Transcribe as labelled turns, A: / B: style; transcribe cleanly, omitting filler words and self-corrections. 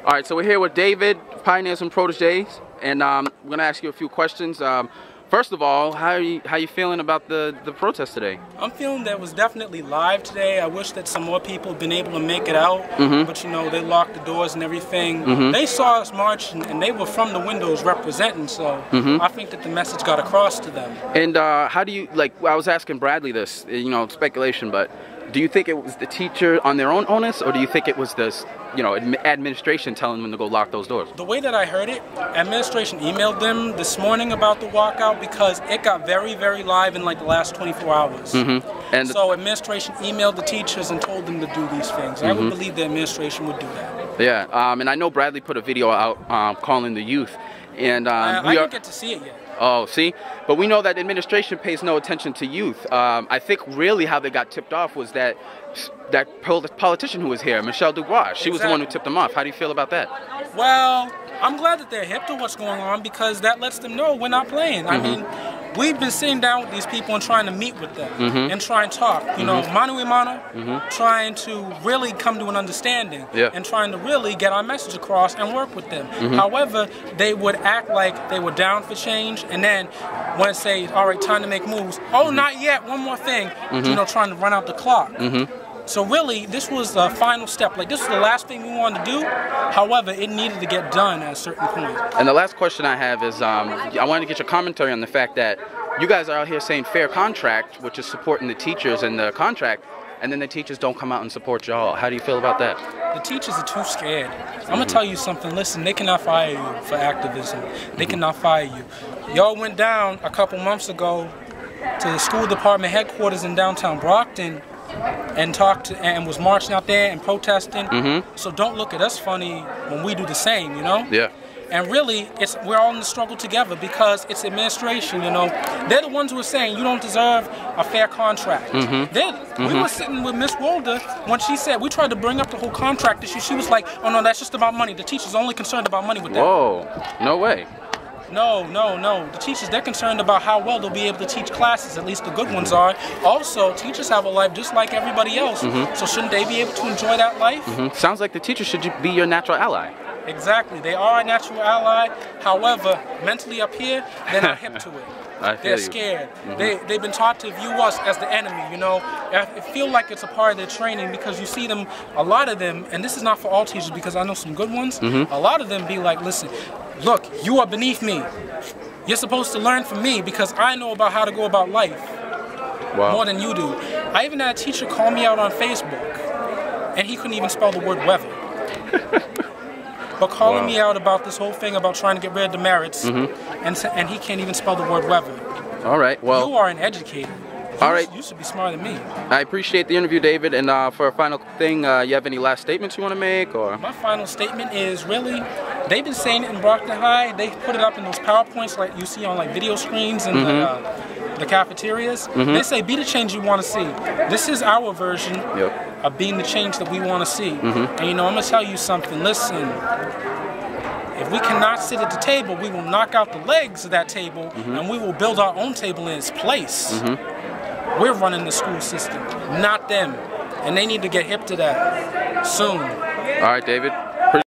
A: All right, so we're here with David, Pioneers and Proteges, and we're going to ask you a few questions. First of all, how you feeling about the protest today?
B: I'm feeling that it was definitely live today. I wish that some more people had been able to make it out, but you know, they locked the doors and everything. They saw us march and they were from the windows representing, so I think that the message got across to them.
A: And how do you, like, I was asking Bradley this, you know, speculation, but do you think it was the teacher on their own onus, or do you think it was this, you know, administration telling them to go lock those doors?
B: The way that I heard it, administration emailed them this morning about the walkout because it got very, very live in like the last 24 hours. And so administration emailed the teachers and told them to do these things. I would believe the administration would do that.
A: Yeah, and I know Bradley put a video out calling the youth, and
B: I didn't get to see it yet.
A: Oh, see? But we know that administration pays no attention to youth. I think really how they got tipped off was that politician who was here, Michelle Dubois. She was the one who tipped them off. How do you feel about that?
B: Well, I'm glad that they're hip to what's going on because that lets them know we're not playing. I mean, we've been sitting down with these people and trying to meet with them and try and talk, you know, mano a mano, trying to really come to an understanding and trying to really get our message across and work with them. However, they would act like they were down for change, and then when it says, all right, time to make moves, oh, not yet, one more thing, you know, trying to run out the clock. So really, this was the final step. Like, this was the last thing we wanted to do. However, it needed to get done at a certain point.
A: And the last question I have is, I wanted to get your commentary on the fact that you guys are out here saying fair contract, which is supporting the teachers and the contract, and then the teachers don't come out and support y'all. How do you feel about that?
B: The teachers are too scared. I'm going to tell you something. Listen, they cannot fire you for activism. They cannot fire you. Y'all went down a couple months ago to the school department headquarters in downtown Brockton and and was marching out there and protesting. So don't look at us funny when we do the same, you know?
A: Yeah.
B: And really, we're all in the struggle together because it's administration, you know. They're the ones who are saying you don't deserve a fair contract. We were sitting with Miss Wolder when she said, we tried to bring up the whole contract issue. She was like, oh no, that's just about money. The teacher's only concerned about money with that.
A: Whoa, no way.
B: No. The teachers, they're concerned about how well they'll be able to teach classes, at least the good ones are. Also, teachers have a life just like everybody else, so shouldn't they be able to enjoy that life?
A: Sounds like the teachers should be your natural ally.
B: Exactly, they are a natural ally. However, mentally up here, they're not hip to it. They're scared. They've been taught to view us as the enemy, you know. I feel like it's a part of their training because you see them, a lot of them, and this is not for all teachers because I know some good ones, a lot of them be like, listen, look, you are beneath me. You're supposed to learn from me because I know about how to go about life more than you do. I even had a teacher call me out on Facebook, and he couldn't even spell the word weather. But calling me out about this whole thing about trying to get rid of demerits, and he can't even spell the word weather.
A: All right, well.
B: You are an educator. You should be smarter than me.
A: I appreciate the interview, David. And for a final thing, you have any last statements you want to make? Or
B: my final statement is really, they've been saying it in Brockton High. They put it up in those PowerPoints like you see on like video screens and the cafeterias. They say, be the change you want to see. This is our version of being the change that we want to see. And you know, I'm going to tell you something. Listen, if we cannot sit at the table, we will knock out the legs of that table and we will build our own table in its place. We're running the school system, not them. And they need to get hip to that soon.
A: All right, David.